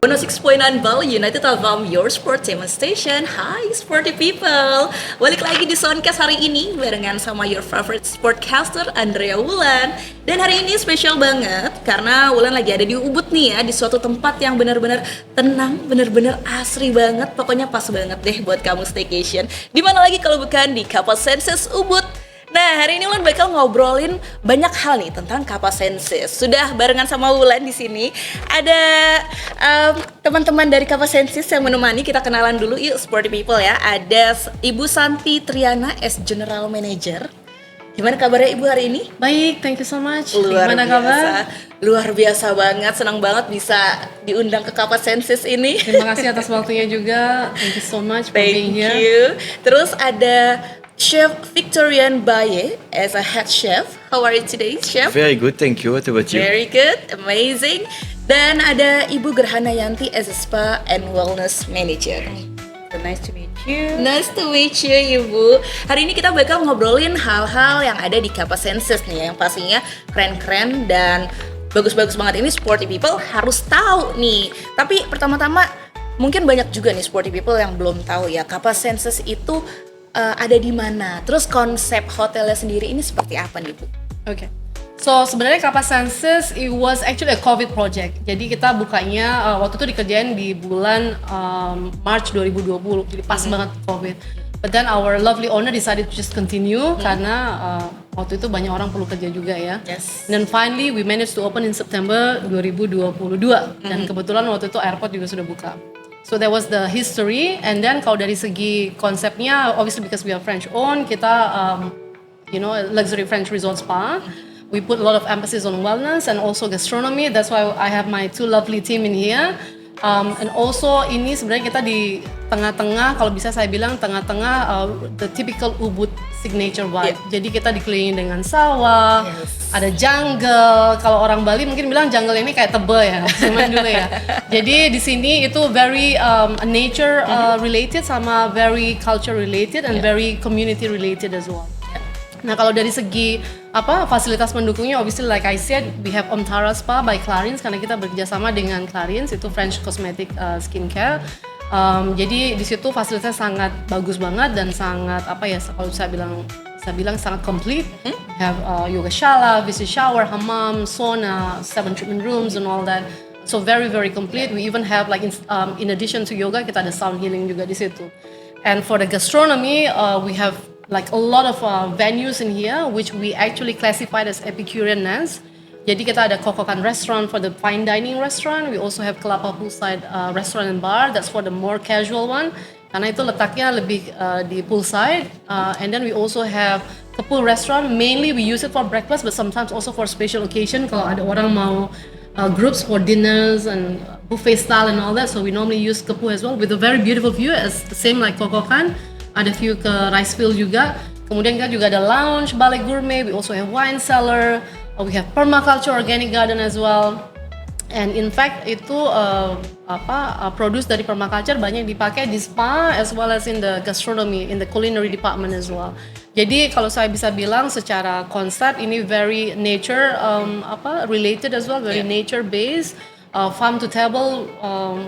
106.9 Bali United FM, your sportainment station. Hi sporty people, balik lagi di Soundcast hari ini barengan sama your favorite sportcaster Andrea Wulan. Dan hari ini spesial banget karena Wulan lagi ada di Ubud nih ya, di suatu tempat yang benar-benar tenang, benar-benar asri banget. Pokoknya pas banget deh buat kamu staycation. Dimana lagi kalau bukan di Kapal Senses Ubud. Nah, hari ini Wulan bakal ngobrolin banyak hal nih tentang Kapal Senses. Sudah barengan sama Wulan di sini. Ada teman-teman dari Kapal Senses yang menemani. Kita kenalan dulu yuk sporty people ya. Ada Ibu Santi Triana as General Manager. Gimana kabarnya Ibu hari ini? Baik, thank you so much. Gimana kabar? Luar biasa banget, senang banget bisa diundang ke Kapal Senses ini. Terima kasih atas waktunya juga. Thank you so much for being here. Thank you. Terus ada Chef Victorian Baye as a head chef. How are you today, Chef? Very good, thank you. What about you? Very good, amazing. Dan ada Ibu Gerhana Yanti as a spa and wellness manager. So nice to meet you. Nice to meet you, Ibu. Hari ini kita bakal ngobrolin hal-hal yang ada di Kapal Senses nih, yang pastinya keren-keren dan bagus-bagus banget. Ini sporty people harus tahu nih. Tapi pertama-tama mungkin banyak juga nih sporty people yang belum tahu ya Kapal Senses itu ada di mana. Terus konsep hotelnya sendiri ini seperti apa nih, Bu? Okay. So sebenarnya Kapal Senses it was actually a COVID project. Jadi kita bukanya waktu itu dikerjain di bulan March 2020. Jadi pas banget COVID. But then our lovely owner decided to just continue karena waktu itu banyak orang perlu kerja juga ya. Yes. And then finally we managed to open in September 2022. Dan kebetulan waktu itu airport juga sudah buka. So that was the history, and then kalau dari segi konsepnya, obviously because we are French owned, kita luxury French resort spa. We put a lot of emphasis on wellness and also gastronomy. That's why I have my two lovely team in here. And also ini sebenarnya kita di tengah-tengah, kalau bisa saya bilang tengah-tengah the typical Ubud signature vibe. Yeah. Jadi kita dikelilingi dengan sawah, ada jungle. Kalau orang Bali mungkin bilang jungle ini kayak Tebel ya, zaman dulu ya. Jadi di sini itu very nature related sama very culture related and very community related as well. Nah kalau dari segi fasilitas pendukungnya, obviously like I said, we have Omtara Spa by Clarins karena kita bekerjasama dengan Clarins, itu French cosmetic skincare. Jadi di situ fasilitasnya sangat bagus banget dan sangat kalau saya bilang sangat complete. We have yoga shala, visit shower, hammam, sauna, 7 treatment rooms and all that. So very very complete. We even have like in addition to yoga kita ada sound healing juga di situ. And for the gastronomy, we have like a lot of venues in here which we actually classified as Epicurean Nance. Jadi kita ada Kokokan restaurant for the fine dining restaurant. We also have Kelapa Poolside restaurant and bar. That's for the more casual one. Karena itu letaknya lebih di poolside. And then we also have Kepuh restaurant. Mainly we use it for breakfast, but sometimes also for special occasion. Kalau ada orang mau groups for dinners and buffet style and all that. So we normally use Kepuh as well with a very beautiful view, as the same like Kokokan. Ada view ke rice field juga. Kemudian kita juga ada lounge, balai gourmet. We also have wine cellar. We have permaculture organic garden as well. And in fact itu produce dari permaculture banyak dipakai di spa as well as in the gastronomy, in the culinary department as well. Jadi kalau saya bisa bilang secara konsep ini very nature related as well, very nature based. Farm to table,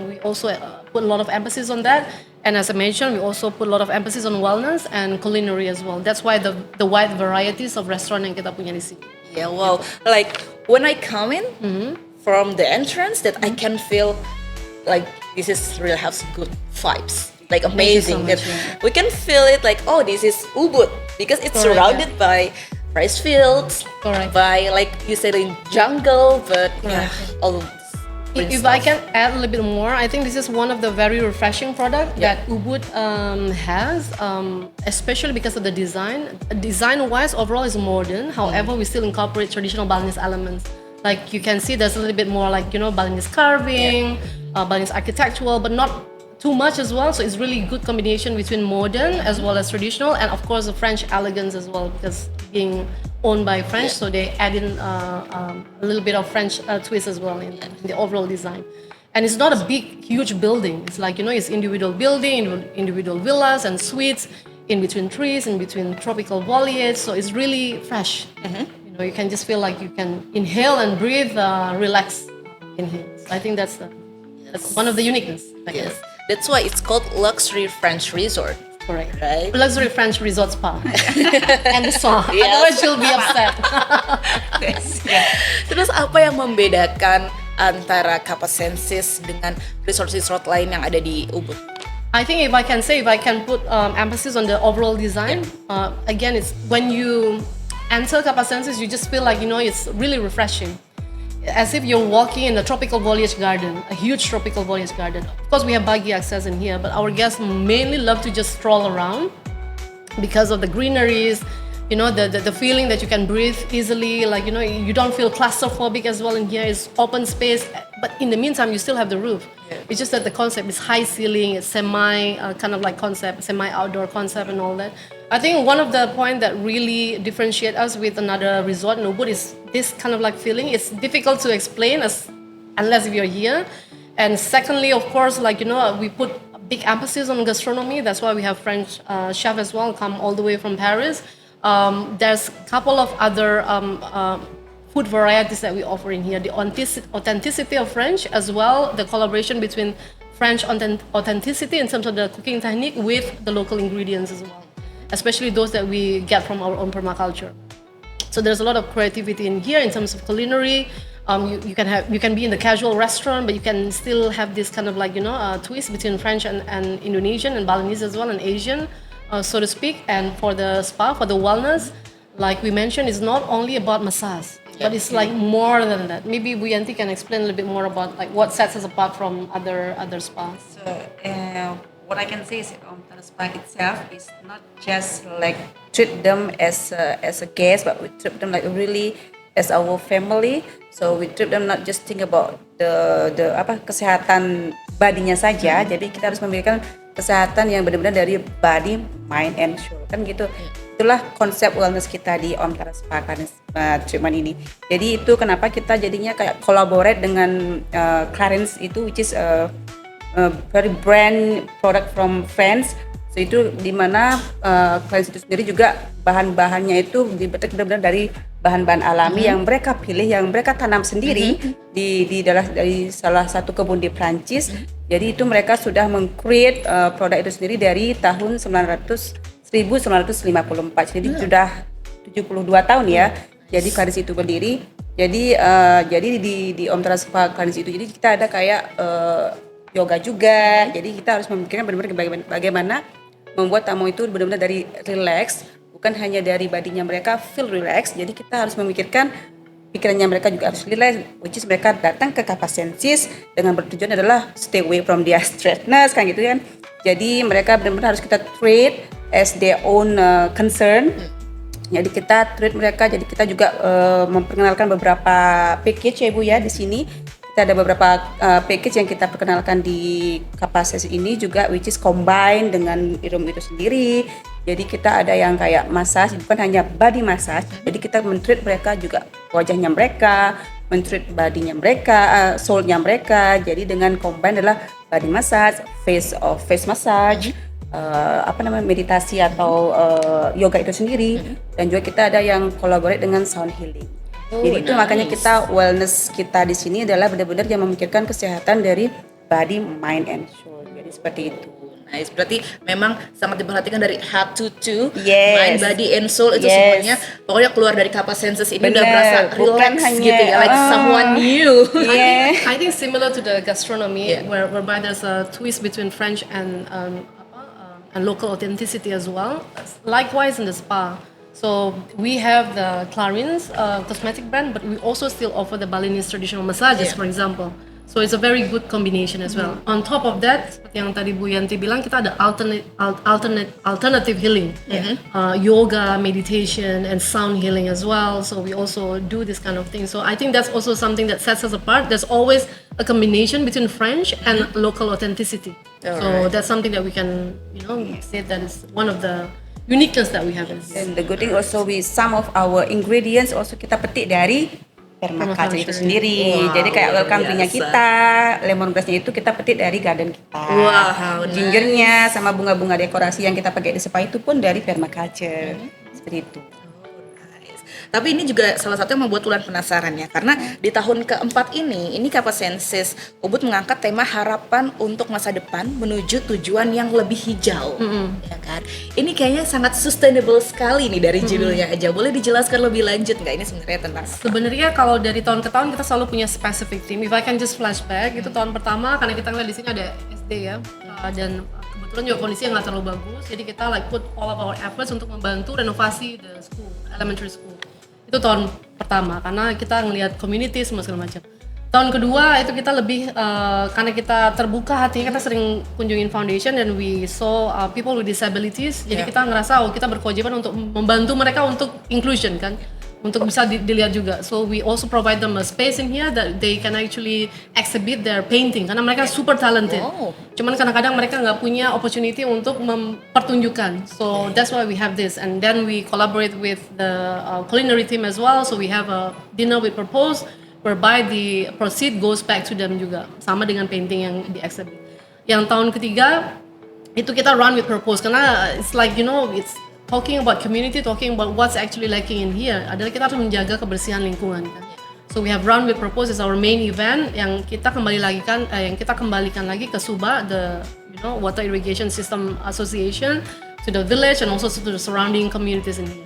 we also put a lot of emphasis on that. And as I mentioned, we also put a lot of emphasis on wellness and culinary as well. That's why the wide varieties of restaurant yang kita punya di sini. Yeah, wow. Like when I come in from the entrance, that I can feel like this is really has good vibes. Like amazing. Thank you so much, We can feel it like, oh, this is Ubud because it's surrounded by rice fields, by like you said in jungle, but all. If I can add a little bit more, I think this is one of the very refreshing products that Ubud has, especially because of the design. Design-wise, overall is modern. However, we still incorporate traditional Balinese elements. Like you can see, there's a little bit more like Balinese carving, Balinese architectural, but not too much as well. So it's really good combination between modern as well as traditional, and of course the French elegance as well, because being owned by French, so they add in a little bit of French twist as well in the overall design. And it's not a big, huge building. It's like, it's individual building, individual villas and suites in between trees, in between tropical foliage. So it's really fresh. You can just feel like you can inhale and breathe, relax in here. So I think that's the That's one of the uniqueness. I guess. Yes. That's why it's called luxury French resort. Correct. Right. Luxury French resort spa. And the spa. Yes. Otherwise she'll be upset. Terus apa yang membedakan antara Capasensis dengan resort-resort lain yang ada di Ubud? I think if I can put emphasis on the overall design, again, it's when you enter Capasensis, you just feel like, it's really refreshing. As if you're walking in a tropical foliage garden, a huge tropical foliage garden. Of course, we have buggy access in here, but our guests mainly love to just stroll around because of the greeneries, the feeling that you can breathe easily, like, you don't feel claustrophobic as well in here. It's open space, but in the meantime, you still have the roof. Yeah. It's just that the concept is high ceiling, it's semi outdoor concept and all that. I think one of the points that really differentiate us with another resort in Ubud is this kind of like feeling. It's difficult to explain unless if you're here. And secondly, of course, we put a big emphasis on gastronomy. That's why we have French chef as well, come all the way from Paris. There's a couple of other food varieties that we offer in here. The authenticity of French as well, the collaboration between French authenticity in terms of the cooking technique with the local ingredients as well, especially those that we get from our own permaculture. So there's a lot of creativity in here in terms of culinary. You can be in the casual restaurant, but you can still have this kind of twist between French and Indonesian and Balinese as well, and Asian, so to speak. And for the spa, for the wellness, like we mentioned, it's not only about massage, but it's like more than that. Maybe Bu Yanti can explain a little bit more about like what sets us apart from other spas. So what I can say is the spa itself is not just like treat them as a guest, but we treat them like really as our family. So we treat them not just think about the kesehatan badinya saja. Jadi kita harus memberikan kesehatan yang benar-benar dari body, mind, and soul, kan gitu. Itulah konsep wellness kita di Omkara Spa treatment ini. Jadi itu kenapa kita jadinya kayak collaborate dengan Clarins itu, which is very brand product from France. So itu dimana Clarins itu sendiri juga bahan-bahannya itu benar-benar dari bahan-bahan alami yang mereka pilih, yang mereka tanam sendiri dari salah satu kebun di Prancis. Jadi itu mereka sudah meng-create produk itu sendiri dari tahun 1954. Jadi sudah 72 tahun ya. Jadi Clarins itu berdiri. Jadi di Omkara Spa Clarins itu, jadi kita ada kayak yoga juga. Jadi kita harus memikirkan benar-benar bagaimana membuat tamu itu benar-benar dari relax, bukan hanya dari badinya mereka feel relax. Jadi kita harus memikirkan pikirannya mereka juga harus relax, which is mereka datang ke Capasensis dengan bertujuan adalah stay away from their stressness, kan gitu kan. Jadi mereka benar-benar harus kita treat as their own concern. Jadi kita treat mereka, jadi kita juga memperkenalkan beberapa package ya Ibu ya di sini. Kita ada beberapa package yang kita perkenalkan di Capasensis ini juga, which is combine dengan room itu sendiri. Jadi kita ada yang kayak massage, bukan hanya body massage. Jadi kita men-treat mereka juga wajahnya mereka, men-treat badinya mereka, soulnya mereka. Jadi dengan combine adalah body massage, face massage, meditasi atau yoga itu sendiri. Dan juga kita ada yang collaborate dengan sound healing. Jadi itu makanya kita wellness kita di sini adalah benar-benar yang memikirkan kesehatan dari body, mind, and soul. Jadi seperti itu. Nice, berarti memang sangat diperhatikan dari head to toe, Yes. mind, body, and soul itu Yes. semuanya. Pokoknya keluar dari Capasensis ini udah Bener, berasa bukan relax hanya, gitu ya, like someone new. Yeah. I think similar to the gastronomy, whereby there's a twist between French and local authenticity as well. Likewise in the spa. So we have the Clarins cosmetic brand, but we also still offer the Balinese traditional massages, for example. So it's a very good combination as well. On top of that, seperti yang tadi Bu Yanti bilang, kita ada alternative healing, yoga, meditation, and sound healing as well. So we also do this kind of thing. So I think that's also something that sets us apart. There's always a combination between French and local authenticity. So that's something that we can, say that is one of the uniqueness that we have. And the good thing also with some of our ingredients also kita petik dari permaculture itu sendiri. Wow, Jadi kayak welcome luar drink-nya biasa. kita, lemongrass-nya itu kita petik dari garden kita. Wow, Gingernya sama bunga-bunga dekorasi yang kita pakai di spa itu pun dari permaculture. Seperti itu. Tapi ini juga salah satu yang membuat Wulan penasaran ya, karena di tahun keempat ini Kappa-Senses Ubud mengangkat tema harapan untuk masa depan menuju tujuan yang lebih hijau, ya kan? Ini kayaknya sangat sustainable sekali nih dari judulnya aja. Boleh dijelaskan lebih lanjut nggak ini sebenarnya tentang? Sebenarnya kalau dari tahun ke tahun kita selalu punya specific theme. If I can just flashback, itu tahun pertama karena kita ngeliat di sini ada SD ya, dan kebetulan juga kondisinya nggak terlalu bagus, jadi kita like put all of our efforts untuk membantu renovasi the school, elementary school. Itu tahun pertama karena kita ngelihat community semua segala macam. Tahun kedua itu kita lebih karena kita terbuka hatinya, kita sering kunjungin foundation dan we saw people with disabilities. Jadi kita ngerasa kita berkewajiban untuk membantu mereka untuk inclusion kan, untuk bisa dilihat juga. So we also provide them a space in here that they can actually exhibit their painting karena mereka super talented. Cuman kadang-kadang mereka nggak punya opportunity untuk mempertunjukkan. So that's why we have this, and then we collaborate with the culinary team as well. So we have a dinner with purpose, whereby the proceed goes back to them juga, sama dengan painting yang di exhibit. Yang tahun ketiga itu kita run with purpose karena it's like it's talking about community, talking about what's actually lacking in here. Adalah kita harus menjaga kebersihan lingkungan kan. So we have run with purpose is our main event yang kita kembalikan lagi ke Suba, the Water Irrigation System Association, to the village and also to the surrounding communities in here.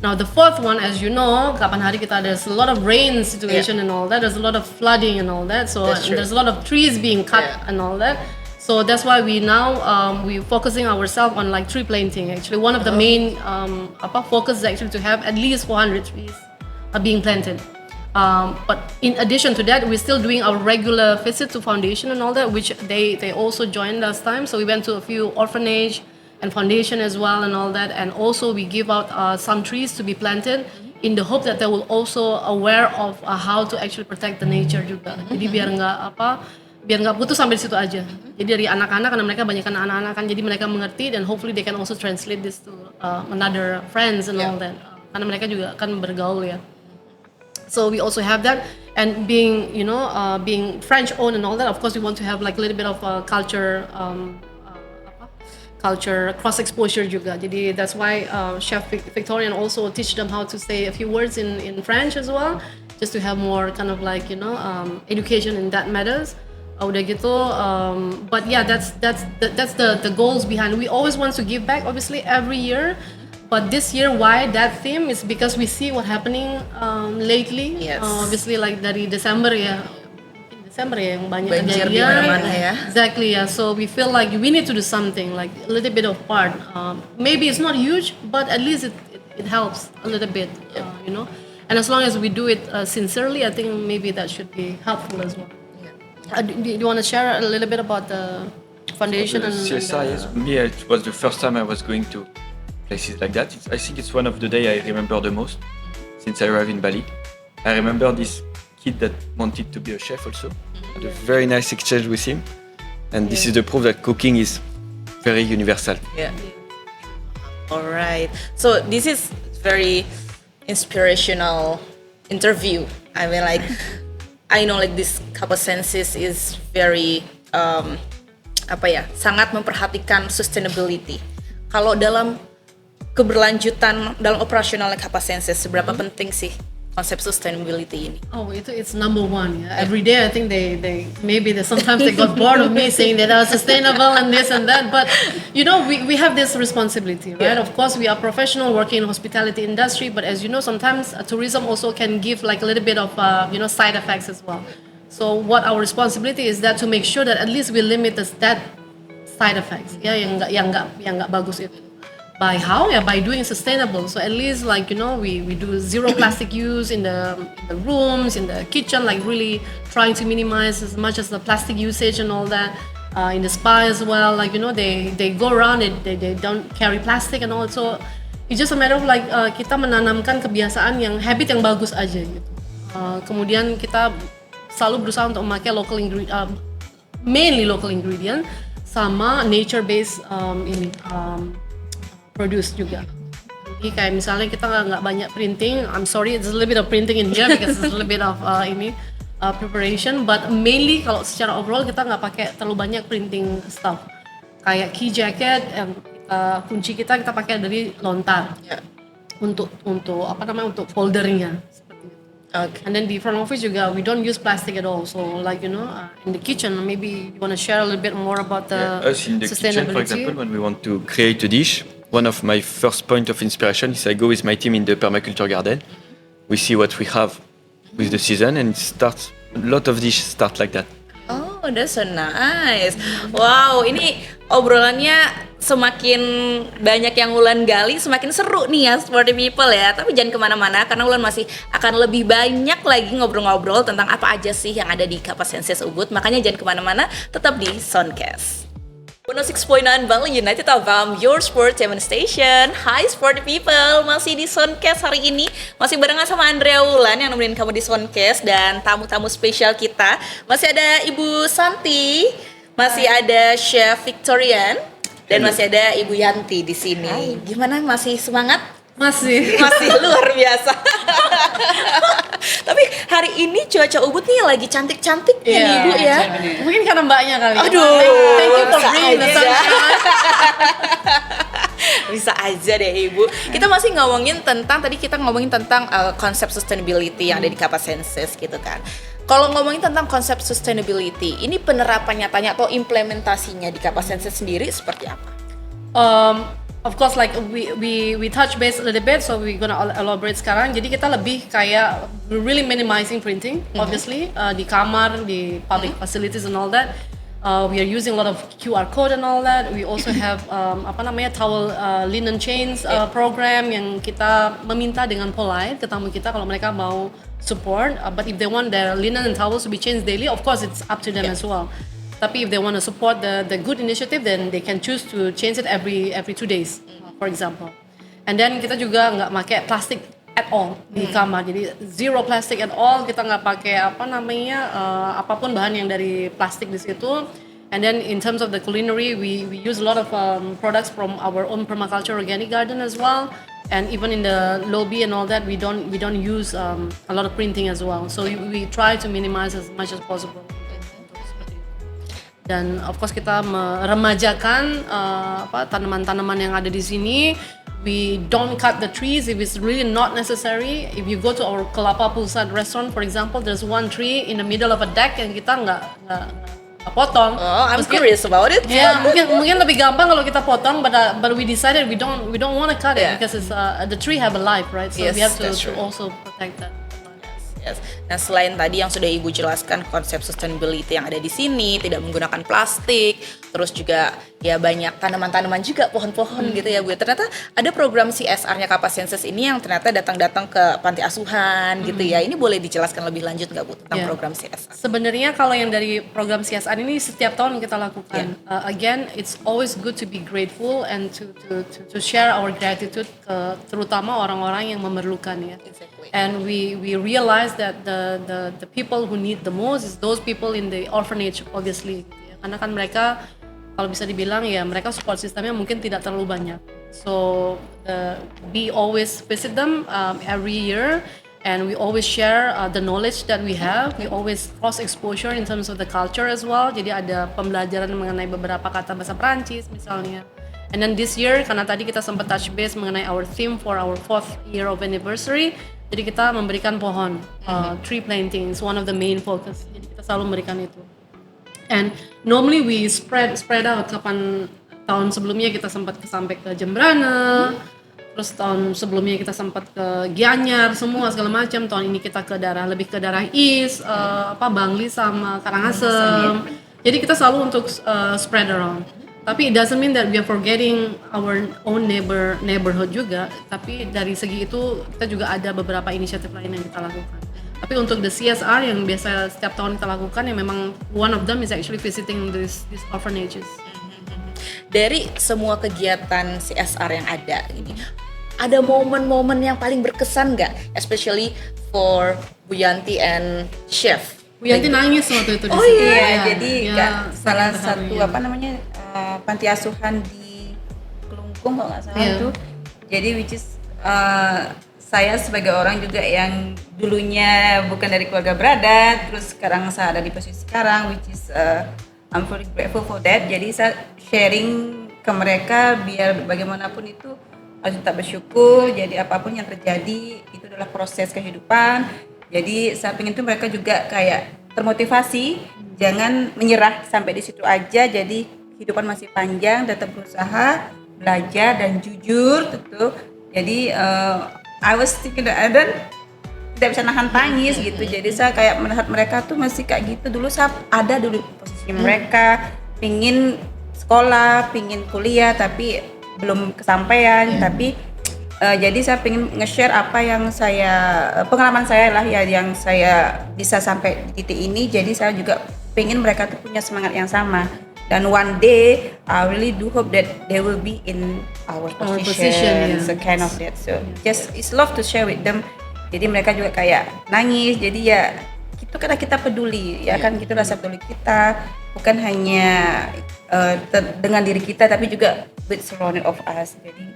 Now the fourth one, as you know, kapan hari kita there's a lot of rain situation and all that. There's a lot of flooding and all that. So there's a lot of trees being cut and all that. So that's why we now we focusing ourselves on like tree planting. Actually, one of the main focus is actually to have at least 400 trees being planted. But in addition to that, we're still doing our regular visit to foundation and all that, which they also joined last time. So we went to a few orphanage and foundation as well and all that, and also we give out some trees to be planted in the hope that they will also aware of how to actually protect the nature juga. Jadi biar nggak putus sampai di situ aja. Jadi dari anak-anak, karena mereka banyak anak-anak kan, jadi mereka mengerti dan hopefully they can also translate this to another friends and all that. Karena mereka juga kan bergaul ya. So we also have that, and being being French owned and all that, of course we want to have like a little bit of culture cross exposure juga. Jadi that's why Chef Victorian also teach them how to say a few words in French as well, just to have more kind of like education in that matters. Udah gitu, but yeah, that's the goals behind. We always want to give back, obviously every year. But this year, why that theme is because we see what happening lately. Yes. Obviously, like dari Desember ya yang banyak banjir di kejadian. mana-mana ya. Exactly, yeah. So we feel like we need to do something, like a little bit of part. Maybe it's not huge, but at least it helps a little bit, And as long as we do it sincerely, I think maybe that should be helpful as well. Do you want to share a little bit about the foundation? CSI, yes. Me, it was the first time I was going to places like that. I think it's one of the day I remember the most since I arrived in Bali. I remember this kid that wanted to be a chef also. Had a very nice exchange with him, and this is the proof that cooking is very universal. Yeah. Alright. So this is very inspirational interview. I mean, like, I know like this Kappa-Senses is very sangat memperhatikan sustainability. Kalau dalam keberlanjutan dalam operasionalnya Kappa-Senses, seberapa penting sih konsep sustainability ini? Oh, it's number one. Yeah. Every day I think they sometimes they got bored of me saying that are sustainable and this and that. But we have this responsibility, right? Of course, we are professional working in hospitality industry, but as you know, sometimes tourism also can give like a little bit of side effects as well. So what our responsibility is that to make sure that at least we limit that side effects, yang nggak bagus itu. By how? Yeah, by doing sustainable. So at least like we do zero plastic use in the rooms, in the kitchen, like really trying to minimize as much as the plastic usage and all that. In the spa as well, like they go around it, they don't carry plastic and all. So it's just a matter of like kita menanamkan kebiasaan yang habit yang bagus aja gitu. Kemudian kita selalu berusaha untuk memakai mainly local ingredient sama nature based produce juga. Jadi kayak misalnya kita nggak banyak printing. I'm sorry, it's a little bit of printing in here because it's a little bit of preparation. But mainly kalau secara overall kita nggak pakai terlalu banyak printing stuff. Kayak key jacket yang kunci kita pakai dari lontar. untuk apa namanya untuk foldernya seperti itu. Oke. And then di front office juga we don't use plastic at all. So like in the kitchen maybe you want to share a little bit more about the Us in the kitchen, for sustainability. example, when we want to create a dish, one of my first point of inspiration is I go with my team in the permaculture garden. We see what we have with the season, and a lot of dishes start like that. Oh, that's so nice. Wow, ini obrolannya semakin banyak yang Wulan gali, semakin seru nih ya Sporty People ya. Tapi jangan kemana-mana karena Wulan masih akan lebih banyak lagi ngobrol-ngobrol tentang apa aja sih yang ada di Kapas Senses Ubud. Makanya jangan kemana-mana, tetap di Soundcast. 106.9 Bali United FM, your sportainment station. Hai Sporty People, masih di Soundcast hari ini. Masih barengan sama Andrea Wulan yang nemenin kamu di Soundcast. Dan tamu-tamu spesial kita, masih ada Ibu Santi, masih ada Chef Victorian, dan masih ada Ibu Yanti di sini. Gimana, masih semangat? Masih. Masih luar biasa. Tapi hari ini cuaca Ubud nih lagi cantik-cantiknya nih Ibu ya. Mungkin karena mbaknya kali. Aduh, Thank you for bisa bringing the aja. sunshine. Bisa aja deh Ibu. Kita masih ngomongin tentang, tadi kita ngomongin tentang konsep sustainability yang ada di Kapas Senses gitu kan. Kalau ngomongin tentang konsep sustainability, ini penerapan nyatanya atau implementasinya di Kapas Senses sendiri seperti apa? Of course, like we touch base a little bit, so we're gonna elaborate sekarang. Jadi kita lebih kayak we're really minimizing printing, obviously di kamar, di public facilities and all that. We are using a lot of QR code and all that. We also have towel linen chains program yang kita meminta dengan polite ke tamu kita kalau mereka mau support. But if they want their linen and towels to be changed daily, of course it's up to them as well. Tapi if they want to support the good initiative, then they can choose to change it every 2 days, for example. And then kita juga nggak pakai plastik at all di kamar, jadi zero plastic at all. Kita nggak pakai apapun bahan yang dari plastik di situ. And then in terms of the culinary, we use a lot of products from our own permaculture organic garden as well. And even in the lobby and all that, we don't use a lot of printing as well. So we try to minimize as much as possible. Dan of course kita meremajakan tanaman-tanaman yang ada di sini. We don't cut the trees if it's really not necessary. If you go to our Kelapa Pusat restaurant, for example, there's one tree in the middle of a deck yang kita nggak potong. Oh, I'm curious about it. Ya, mungkin lebih gampang kalau kita potong, but we decided we don't want to cut it because it's the tree have a life, right? So Yes, we have to that's true. also protect that. Yes. Nah, selain tadi yang sudah Ibu jelaskan konsep sustainability yang ada di sini, tidak menggunakan plastik, terus juga ya banyak tanaman-tanaman juga, pohon-pohon gitu ya Bu. Ternyata ada program CSR-nya Kapas Senses ini yang ternyata datang-datang ke panti asuhan gitu ya. Ini boleh dijelaskan lebih lanjut nggak Bu tentang Yeah. program CSR? Sebenarnya kalau yang dari program CSR ini setiap tahun kita lakukan. Again, it's always good to be grateful and to share our gratitude ke terutama orang-orang yang memerlukan ya. Exactly. And we realize that the people who need the most is those people in the orphanage obviously. Gitu ya. Karena kan mereka kalau bisa dibilang ya mereka support sistemnya mungkin tidak terlalu banyak. So we always visit them every year. And we always share the knowledge that we have. We always cross exposure in terms of the culture as well. Jadi ada pembelajaran mengenai beberapa kata bahasa Perancis misalnya. And then this year, karena tadi kita sempat touch base mengenai our theme for our 4th year of anniversary, jadi kita memberikan pohon, tree planting is one of the main focus. Jadi kita selalu memberikan itu. And normally we spread out. Kapan tahun sebelumnya kita sempat sampai ke Jembrana. Terus tahun sebelumnya kita sempat ke Gianyar, semua segala macam. Tahun ini kita lebih ke daerah East, Bangli sama Karangasem. Jadi kita selalu untuk spread around. Tapi it doesn't mean that we are forgetting our own neighborhood juga. Tapi dari segi itu kita juga ada beberapa inisiatif lain yang kita lakukan. Tapi untuk the CSR yang biasa setiap tahun kita lakukan, yang memang one of them is actually visiting these orphanages. Dari semua kegiatan CSR yang ada momen-momen yang paling berkesan nggak? Especially for Bu Yanti and Chef. Bu Yanti nangis waktu itu di Oh situ. iya, Iya, jadi Ya, salah saking satu terharunya. panti asuhan di Kelungkung kalau nggak salah Iya. itu. Jadi which is saya sebagai orang juga yang dulunya bukan dari keluarga beradat, terus sekarang saya ada di posisi sekarang, which is I'm very grateful for that. Jadi saya sharing ke mereka biar bagaimanapun itu harus tetap bersyukur. Jadi apapun yang terjadi itu adalah proses kehidupan. Jadi saya pengen tuh mereka juga kayak termotivasi, jangan menyerah sampai di situ aja. Jadi kehidupan masih panjang, tetap berusaha, belajar dan jujur tentu. Jadi I was thinking that tidak bisa nahan tangis gitu. Jadi saya kayak melihat mereka tuh masih kayak gitu. Dulu saya ada dulu posisi mereka, pingin sekolah, pingin kuliah tapi belum kesampaian. Tapi jadi saya pengen nge-share apa yang pengalaman saya lah ya, yang saya bisa sampai di titik ini. Jadi saya juga pengen mereka tuh punya semangat yang sama. Dan one day I really do hope that they will be in our position, so kind of that. So just it's love to share with them. Jadi mereka juga kayak nangis. Jadi ya itu karena kita peduli ya kan, gitu rasa peduli kita bukan hanya dengan diri kita tapi juga with surrounding of us. Jadi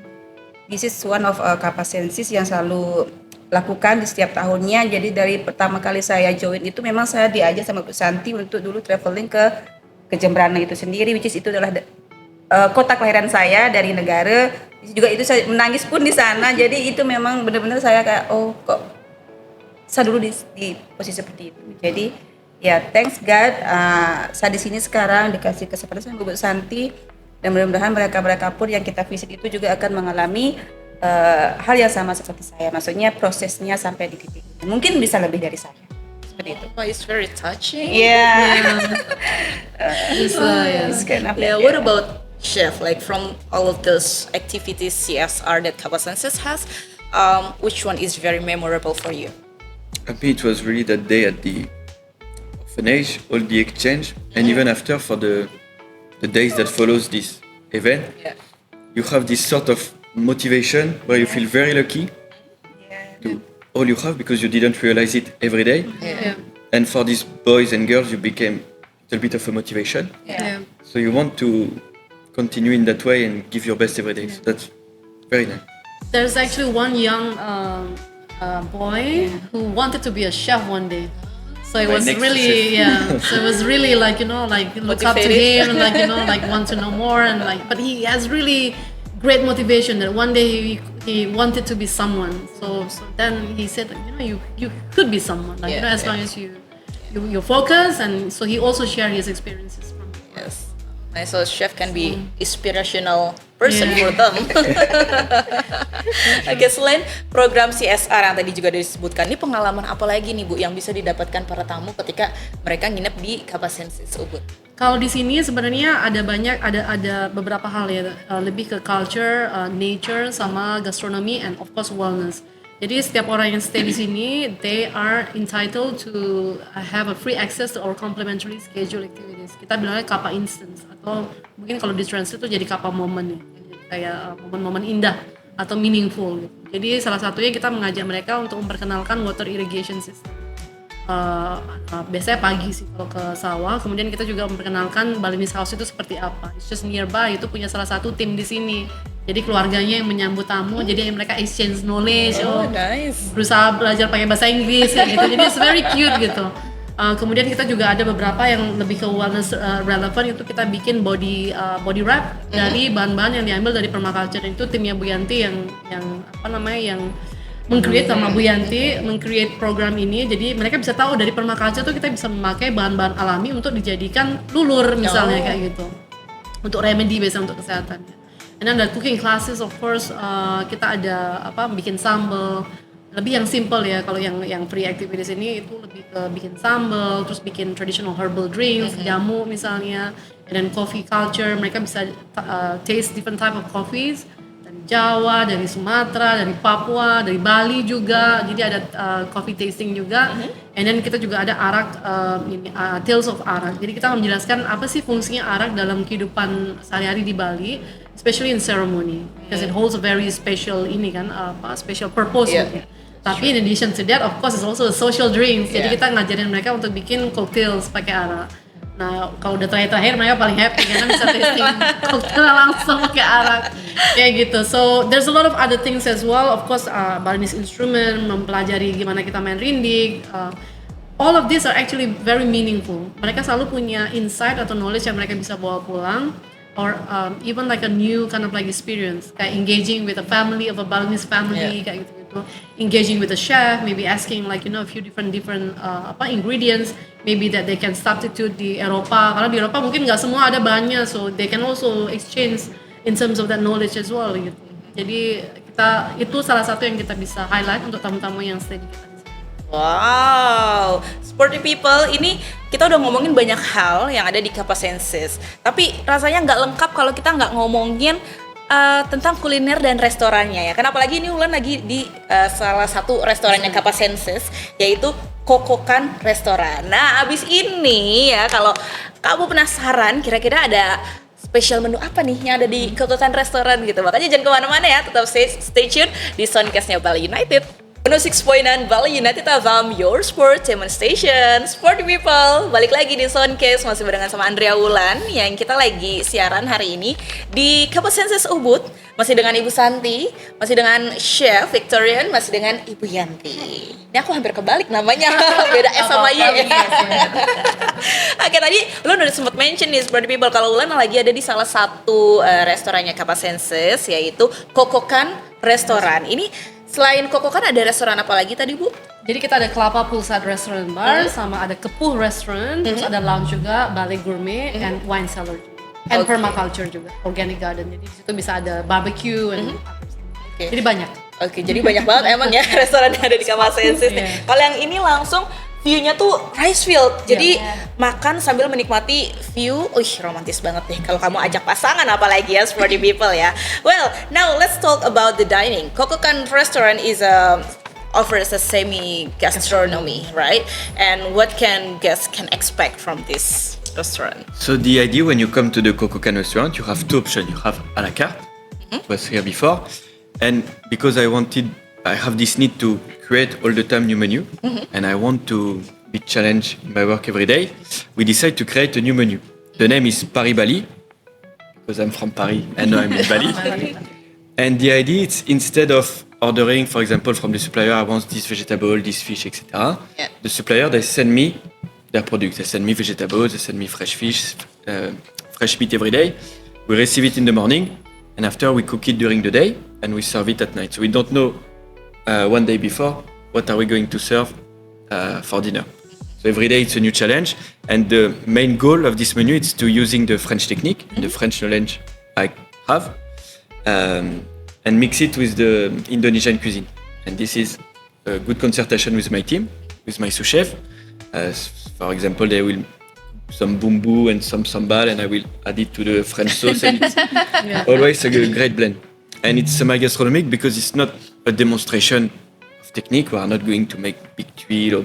this is one of Kapasensis yang selalu lakukan di setiap tahunnya. Jadi dari pertama kali saya join itu memang saya diajak sama Bu Santi untuk dulu traveling ke Jembrana itu sendiri, which is itu adalah kota kelahiran saya dari negara. Juga itu saya menangis pun di sana. Jadi itu memang benar-benar saya kayak kok saya dulu di posisi seperti itu. Jadi ya thanks God, saya di sini sekarang dikasih kesempatan sama Bu Santi, dan mudah-mudahan mereka pun yang kita visit itu juga akan mengalami hal yang sama seperti saya. Maksudnya prosesnya sampai di titik ini. Mungkin bisa lebih dari saya. Seperti itu. Oh, it's very touching. Yeah. Yeah. It's kind of Yeah, like what that. about Chef? Like from all of those activities CSR that Kapasensis has, which one is very memorable for you? I mean, it was really that day at the orphanage, all the exchange, and even after for the days that follows this event, Yeah. you have this sort of motivation where you feel very lucky to all you have because you didn't realize it every day. Yeah. And for these boys and girls, you became a little bit of a motivation. Yeah. So you want to continue in that way and give your best every day. So that's very nice. There's actually one young boy who wanted to be a chef one day. So it Right was next to really, chef. So it was really like, like look up to Motivated. him, like, like want to know more, and like, but he has really great motivation that one day he wanted to be someone. So then he said, you could be someone, like, Yeah, as long as you focus, and so he also shared his experiences from. Yes. Nice, so Chef can be inspirational person Yeah. for them. Oke, selain program CSR yang tadi juga disebutkan, ini pengalaman apa lagi nih Bu yang bisa didapatkan para tamu ketika mereka nginep di Kapasensis Ubud? Kalau di sini sebenarnya ada beberapa hal ya, lebih ke culture, nature, sama gastronomy, and of course wellness. Jadi setiap orang yang stay di sini, they are entitled to have a free access to our complimentary schedule activities. Kita bilangnya Kapa Instance, atau mungkin kalau di translate itu jadi Kapa Moment ya, kayak momen-momen indah atau meaningful gitu. Jadi salah satunya kita mengajak mereka untuk memperkenalkan water irrigation system. Biasanya pagi sih kalau ke sawah, kemudian kita juga memperkenalkan Balinese House itu seperti apa. It's just nearby, itu punya salah satu tim di sini. Jadi keluarganya yang menyambut tamu, jadi mereka exchange knowledge, Nice. berusaha belajar pakai bahasa Inggris ya gitu. Jadi it's very cute gitu. Kemudian kita juga ada beberapa yang lebih ke wellness relevant, itu kita bikin body wrap dari bahan-bahan yang diambil dari permaculture. Itu timnya Bu Yanti yang meng-create sama Bu Yanti, meng-create program ini. Jadi mereka bisa tahu dari permaculture tuh kita bisa memakai bahan-bahan alami untuk dijadikan lulur misalnya kayak gitu. Untuk remedy biasa untuk kesehatan. And then the cooking classes of course, kita ada bikin sambal. Lebih yang simple ya, kalau yang free activities ini itu lebih ke bikin sambal, terus bikin traditional herbal drinks, jamu misalnya. And then coffee culture, mereka bisa taste different type of coffees. Jawa, dari Sumatera, dari Papua, dari Bali juga. Jadi ada coffee tasting juga. And then kita juga ada arak, Tales of Arak. Jadi kita menjelaskan apa sih fungsinya arak dalam kehidupan sehari-hari di Bali, especially in ceremony, because it holds a very special special purpose. Yeah. Tapi in addition to that, of course, it's also a social drinks. Jadi kita ngajarin mereka untuk bikin cocktails pakai arak. Nah, kalau udah terakhir mereka paling happy karena bisa tasting cocktail langsung pakai arak kayak gitu. So there's a lot of other things as well. Of course, Balinese instrument, mempelajari gimana kita main rindik. All of these are actually very meaningful. Mereka selalu punya insight atau knowledge yang mereka bisa bawa pulang. or even like a new kind of like experience, kayak engaging with a family of a Balinese family, kayak gitu, engaging with the chef, maybe asking like a few different ingredients, maybe that they can substitute di Eropa, karena di Eropa mungkin nggak semua ada bahannya, so they can also exchange in terms of that knowledge as well gitu. Jadi itu salah satu yang kita bisa highlight untuk tamu-tamu yang stay di kita. Wow, Sporty People, ini kita udah ngomongin banyak hal yang ada di Capasenses. Tapi rasanya nggak lengkap kalau kita nggak ngomongin tentang kuliner dan restorannya ya. Kenapa lagi ini Ulan lagi di salah satu restorannya Capasenses, yaitu Kokokan Restoran. Nah, abis ini ya, kalau kamu penasaran kira-kira ada spesial menu apa nih yang ada di Kokokan Restoran gitu. Makanya jangan kemana-mana ya, tetap stay tune di Soundcast-nya Bali United. 106.9 Bali United FM, your sportainment station. Sporty People, balik lagi di Soundcast, masih barengan sama Andrea Wulan yang kita lagi siaran hari ini di Capasenses Ubud. Masih dengan Ibu Santi, masih dengan Chef Victorian, masih dengan Ibu Yanti. Ini aku hampir kebalik namanya, beda S sama Y ya. Oke, tadi lu udah sempat mention nih Sporty People kalau Wulan lagi ada di salah satu restorannya Capasenses, yaitu Kokokan Restoran. Ini selain Kokokan ada restoran apa lagi tadi Bu? Jadi kita ada Kelapa Poolside Restaurant Bar, sama ada Kepuh Restaurant, terus ada lounge juga, Bali Gourmet, and wine cellar juga. And permaculture juga, organic garden. Jadi di situ bisa ada barbecue and jadi banyak. Oke, jadi banyak banget emang ya restoran yang ada di Capasenses nih. Kalau yang ini langsung view-nya tuh rice field. Jadi makan sambil menikmati view. Romantis banget deh kalau kamu ajak pasangan apalagi ya, Sporty People ya. Well, now let's talk about the dining. Kokokan Restaurant is offers a semi gastronomy, right? And what can guests can expect from this restaurant? So the idea when you come to the Kokokan restaurant, you have two options. You have a la carte, it was here before, and because I have this need to create all the time new menu, and I want to be challenged in my work every day, we decide to create a new menu. The name is Paris Bali, because I'm from Paris and now I'm in Bali. And the idea is instead of ordering, for example, from the supplier, I want this vegetable, this fish, etc. The supplier, they send me their products. They send me vegetables, they send me fresh fish, fresh meat every day. We receive it in the morning, and after we cook it during the day, and we serve it at night. So we don't know one day before what are we going to serve for dinner. So every day it's a new challenge, and the main goal of this menu is to using the French technique, the French knowledge I have, and mix it with the Indonesian cuisine. And this is a good concertation with my team, with my sous chef. For example, they will some bumbu and some sambal, and I will add it to the French sauce, and it's always a great blend. And it's semi-gastronomic because it's not a demonstration of technique. We are not going to make big tuile or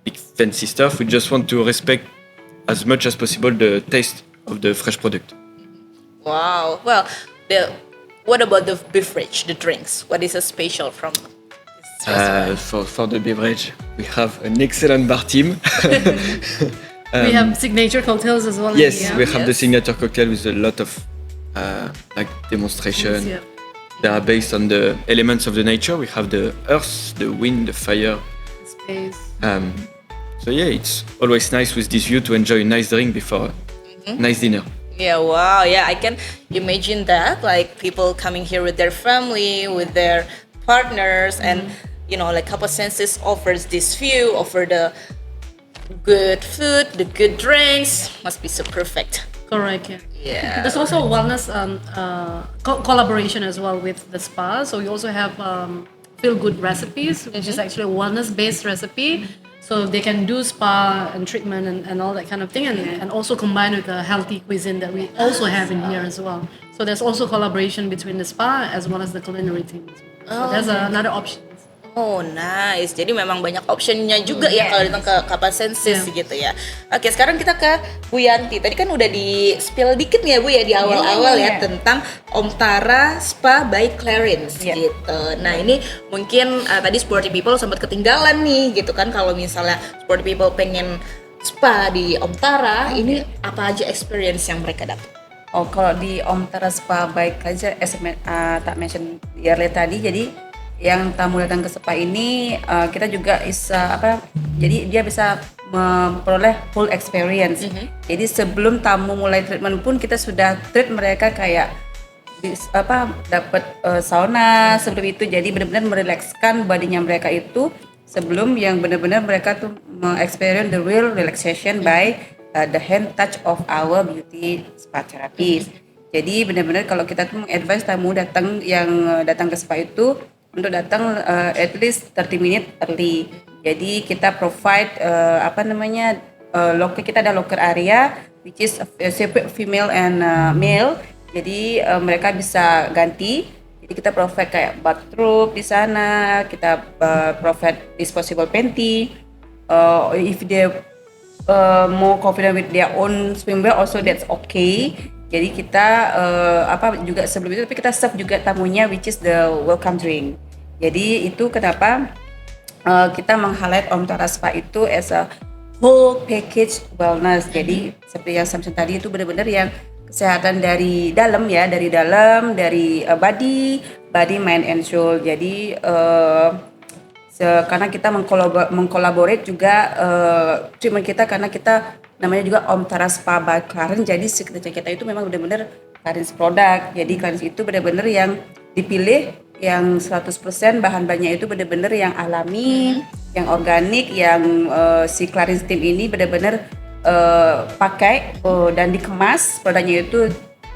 big fancy stuff. We just want to respect as much as possible the taste of the fresh product. Wow. Well, what about the beverage, the drinks? What is a special from this restaurant? For the beverage, we have an excellent bar team. We have signature cocktails as well. Yes, we have the signature cocktail with a lot of demonstration. Yeah. They are based on the elements of the nature. We have the earth, the wind, the fire. Space. So yeah, it's always nice with this view to enjoy a nice drink before a nice dinner. Yeah, wow. Yeah, I can imagine that. Like people coming here with their family, with their partners, and like Capasenses offers this view, offer the good food, the good drinks. Must be so perfect. Correct, yeah. Yeah. There's also wellness collaboration as well with the spa. So we also have Feel Good Recipes, which is actually a wellness-based recipe. So they can do spa and treatment and all that kind of thing, and also combine with the healthy cuisine that we also have in here as well. So there's also collaboration between the spa as well as the culinary team. So there's another option. Oh nice, jadi memang banyak optionnya juga ya kalau datang ke Capasenses gitu ya. Oke, sekarang kita ke Bu Yanti. Tadi kan udah di spill dikit nih ya Bu ya di awal-awal ya tentang Om Tara Spa by Clarins gitu. Nah ini mungkin tadi Sporty People sempat ketinggalan nih gitu kan, kalau misalnya Sporty People pengen spa di Om Tara, ini apa aja experience yang mereka dapat? Oh, kalau di Om Tara Spa by Clarins, tak mention earlier tadi, jadi yang tamu datang ke spa ini kita juga jadi dia bisa memperoleh full experience. Jadi sebelum tamu mulai treatment pun kita sudah treat mereka kayak dapat sauna sebelum itu, jadi benar-benar merilekskan badinya mereka itu sebelum yang benar-benar mereka tuh experience the real relaxation by the hand touch of our beauty spa therapist. Jadi benar-benar kalau kita tuh advise tamu datang ke spa itu untuk datang at least 30 minutes early. Jadi kita provide locker, kita ada locker area which is separate female and male. Jadi mereka bisa ganti. Jadi kita provide kayak bathrobe di sana, kita provide disposable panty. If they more confident with their own swimwear also that's okay. Jadi kita juga sebelum itu tapi kita serve juga tamunya which is the welcome drink. Jadi itu kenapa kita meng-highlight Om Tara Spa itu as a whole package wellness. Jadi seperti yang Samson tadi itu benar-benar yang kesehatan dari dalam, dari body, mind and soul. Jadi karena kita mengkolaborate juga treatment kita, karena kita namanya juga Om Tara Spa by Clarins. Jadi signature kita itu memang benar-benar Clarins produk. Jadi Clarins itu benar-benar yang dipilih yang 100% bahan-bahannya itu benar-benar yang alami, yang organik, yang si Clarins team ini benar-benar pakai dan dikemas produknya itu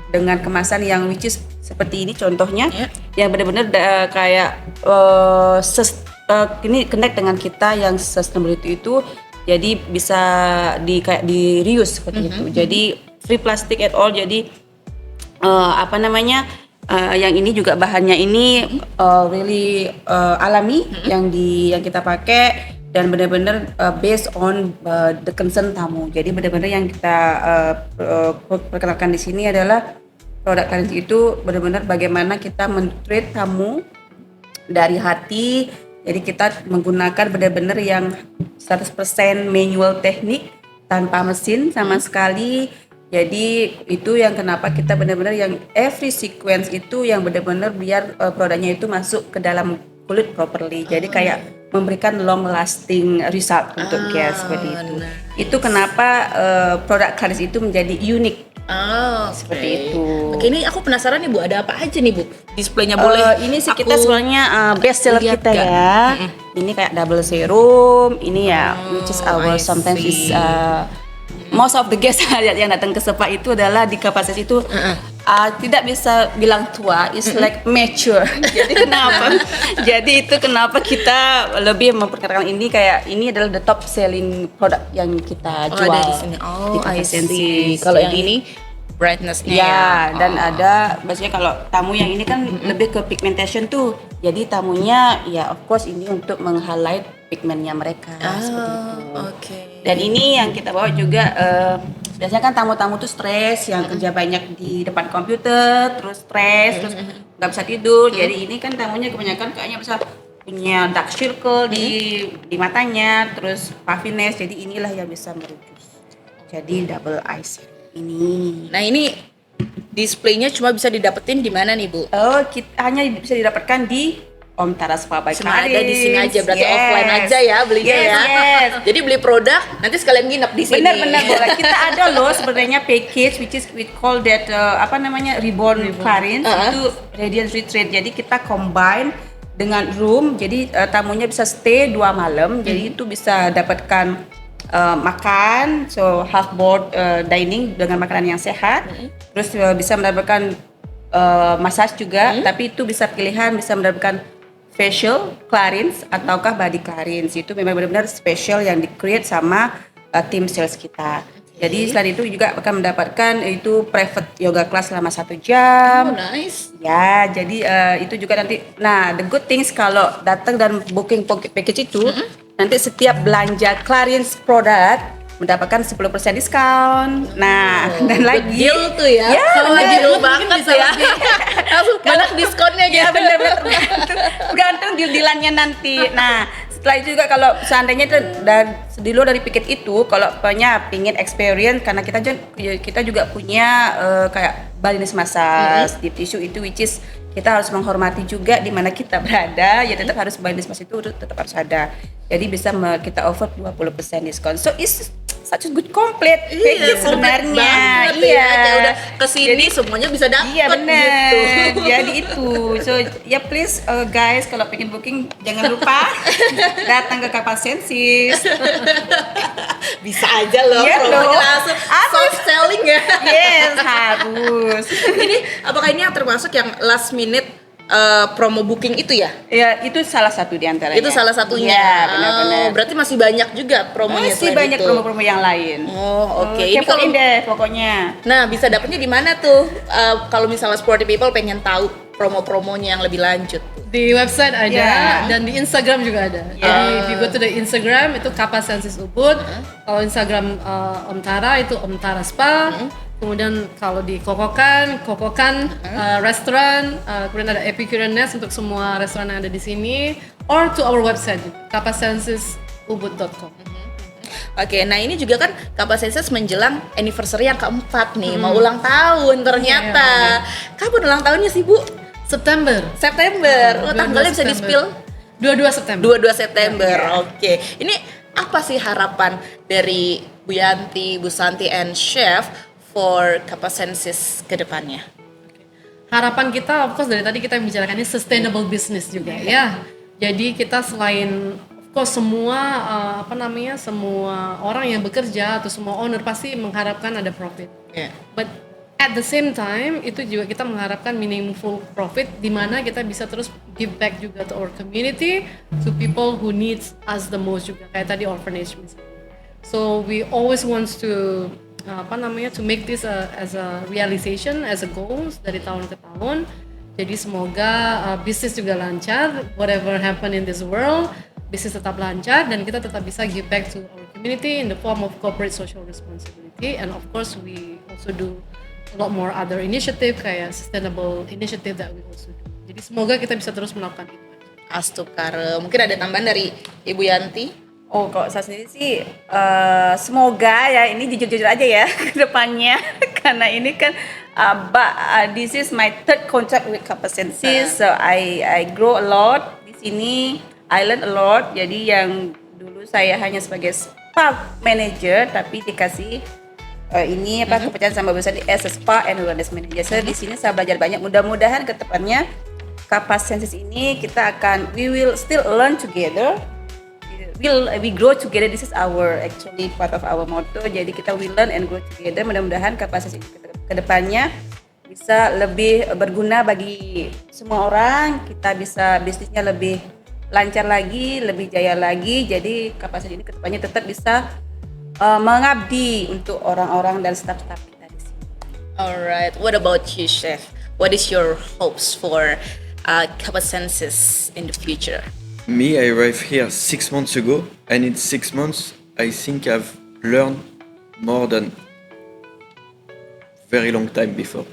dengan kemasan yang which is seperti ini contohnya, yang benar-benar kayak ini connect dengan kita yang sustainability itu, jadi bisa di reuse seperti itu. Jadi free plastic at all. Jadi yang ini juga bahannya ini really alami yang kita pakai. Dan benar-benar based on the concern tamu. Jadi benar-benar yang kita perkenalkan di sini adalah produk Clarins itu benar-benar bagaimana kita men-treat tamu dari hati. Jadi kita menggunakan benar-benar yang 100% manual teknik tanpa mesin sama sekali. Jadi itu yang kenapa kita benar-benar yang every sequence itu yang benar-benar biar produknya itu masuk ke dalam kulit properly. Jadi kayak memberikan long lasting result untuk guest seperti itu. Itu kenapa produk Clarins itu menjadi unik. Seperti itu. Oke, ini aku penasaran nih Bu, ada apa aja nih Bu? Displaynya boleh. Ini sih kita sebenarnya best seller kita ya. Ini kayak double serum. Ini ya, which is our sometimes is most of the guests yang datang ke spa itu adalah di kapasitas itu tidak bisa bilang tua, is like mature. Jadi kenapa? Jadi itu kenapa kita lebih memperkenalkan ini kayak ini adalah the top selling produk yang kita jual. Ada di sini. I see. Kalau yang ini brightness-nya ya. Dan ada biasanya kalau tamu yang ini kan lebih ke pigmentation tuh. Jadi tamunya ya of course ini untuk meng-highlight pigmentnya mereka seperti itu. Oke. Dan ini yang kita bawa juga biasanya kan tamu-tamu tuh stres yang kerja banyak di depan komputer, terus stres, terus nggak bisa tidur. Jadi ini kan tamunya kebanyakan kayaknya bisa punya dark circle di matanya, terus puffiness. Jadi inilah yang bisa mereduce. Jadi double eye serum ini. Nah ini displaynya cuma bisa didapetin di mana nih Bu? Hanya bisa didapatkan di Om Tara Spa by Cuma Clarins. ada di sini aja, berarti offline aja ya belinya ya. Jadi beli produk, nanti sekalian nginep di sini. Benar-benar boleh. Kita ada loh sebenarnya package which is we call that Reborn Clarins itu Radiance Retreat. Jadi kita combine dengan room. Jadi tamunya bisa stay 2 malam. Jadi itu bisa dapatkan makan, so half board dining dengan makanan yang sehat. Terus bisa mendapatkan massage juga, tapi itu bisa pilihan, bisa mendapatkan facial Clarins ataukah body Clarins. Itu memang benar-benar special yang di-create sama tim sales kita. Jadi selain itu juga akan mendapatkan itu private yoga class selama 1 jam. Oh, nice. Ya, jadi itu juga nanti. Nah, the good things kalau datang dan booking package itu, nanti setiap belanja Clarins produk mendapatkan 10% diskon. Nah, dan lagi deal tuh ya. Kalau lagi deal banget ya. Langsung banyak diskonnya gitu. Ya benar-benar tergantung deal-dealannya nanti. Nah, setelah itu juga kalau seandainya di luar dari paket itu, kalau pengen experience, karena kita juga punya kayak Balinese massage, deep tissue itu which is kita harus menghormati juga di mana kita berada, ya tetap harus buy list itu tetap harus ada. Jadi bisa kita offer 20% diskon. So it's such a good complete package sebenarnya. Iya, kayak udah kesini semuanya bisa dapet Iya benar. gitu. Jadi itu. So ya please guys kalau pengen booking jangan lupa datang ke Kapal Sensis. Bisa aja loh, Iya promonya loh. langsung soft selling ya. Yes, harus. Ini apakah ini yang termasuk yang last minute promo booking itu ya? Ya, itu salah satu di antaranya. Itu salah satunya. Iya, benar-benar. Oh, berarti masih banyak juga promonya Masih selain banyak itu. promo-promo yang lain. Oh, oke. Ini Kepoin kalau deh pokoknya. Nah, bisa dapetnya di mana tuh? Kalau misalnya Sporty People pengen tahu promo-promonya yang lebih lanjut. Di website ada Yeah. dan di Instagram juga ada. Jadi if you go to the Instagram itu Kapal Sensis Ubud. Kalau Instagram Om Tara itu Om Tara Spa. Kemudian kalau di Kokokan restoran, kemudian ada Epicurean Nest untuk semua restoran yang ada di sini, or to our website kapalsensisubud.com. Oke, nah ini juga kan Kapal Senses menjelang anniversary yang keempat nih, mau ulang tahun ternyata. Kapan ulang tahunnya sih Bu? September. September. Oh, 22 tanggalnya bisa September. di-spill? 22 September. 22 September. Oke. Ini apa sih harapan dari Bu Yanti, Bu Santi, and Chef for Kapal Senses ke depannya? Harapan kita, of course dari tadi kita membicarakan ini sustainable business juga ya. Jadi kita selain of course semua semua orang yang bekerja atau semua owner pasti mengharapkan ada profit. Yeah. But at the same time itu juga kita mengharapkan meaningful profit di mana kita bisa terus give back juga to our community, to people who needs us the most juga kayak tadi orphanage misalnya. So we always wants to to make this as a realization, as a goals dari tahun ke tahun. Jadi semoga bisnis juga lancar, whatever happen in this world, bisnis tetap lancar dan kita tetap bisa give back to our community in the form of corporate social responsibility, and of course we also do a lot more other initiative kayak sustainable initiative that we also do. Jadi semoga kita bisa terus melakukan itu. Astukar. Mungkin ada tambahan dari Ibu Yanti? Oh, kalau saya sendiri sih semoga ya ini jujur-jujur aja ya ke depannya karena ini kan this is my third contract with Kapal Sensis, so I grow a lot di sini, I learn a lot. Jadi yang dulu saya hanya sebagai spa manager tapi dikasih kepercayaan sama Bu Santi as a spa and wellness manager. So di sini saya belajar banyak. Mudah-mudahan ke depannya Kapal Sensis ini kita we will still learn together. We grow together. This is our actually part of our motto. Jadi kita will learn and grow together. Mudah-mudahan Kapal Sensis ini ke depannya bisa lebih berguna bagi semua orang. Kita bisa bisnisnya lebih lancar lagi, lebih jaya lagi. Jadi Kapal Sensis ini ke depannya tetap bisa mengabdi untuk orang-orang dan staf-staf kita di sini. Alright, what about you, Chef? What is your hopes for Kapal Senses in the future? Me, I arrived here 6 months ago, and in 6 months, I think I've learned more than very long time before.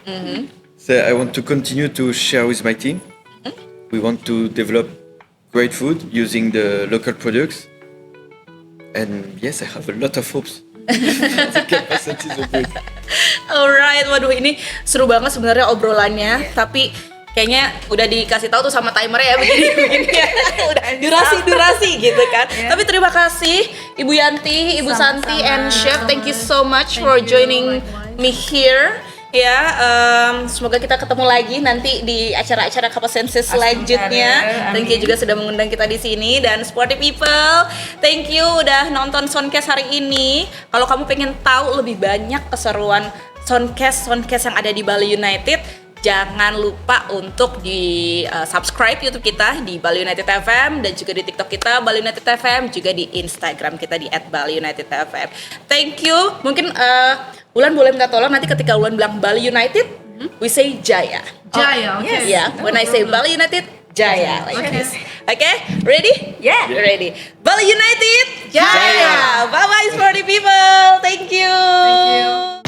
So I want to continue to share with my team. We want to develop great food using the local products. And yes, I have a lot of hopes. The capacity is good. Alright, waduh ini seru banget sebenarnya obrolannya, tapi kayaknya udah dikasih tahu tuh sama timer ya begini ya. Udah durasi gitu kan. Tapi terima kasih Ibu Yanti, Ibu Santi, and Chef. Thank you so much for joining me here. Ya, semoga kita ketemu lagi nanti di acara-acara Kapal Senses selanjutnya. Thank you juga sudah mengundang kita di sini, dan Sporty People, thank you udah nonton Soundcast hari ini. Kalau kamu pengen tahu lebih banyak keseruan Soundcast yang ada di Bali United, jangan lupa untuk di subscribe YouTube kita di Bali United FM, dan juga di TikTok kita Bali United FM, juga di Instagram kita di @BaliUnitedFM. Thank you. Mungkin Ulan boleh minta tolong nanti ketika Ulan bilang Bali United, we say Jaya. Jaya, oke. Yes. Yeah, when I say Bali United, Jaya, like this. Okay, ready? Yeah. Ready. Bali United, Jaya. Jaya. Bye bye, Sporty People. Thank you. Thank you.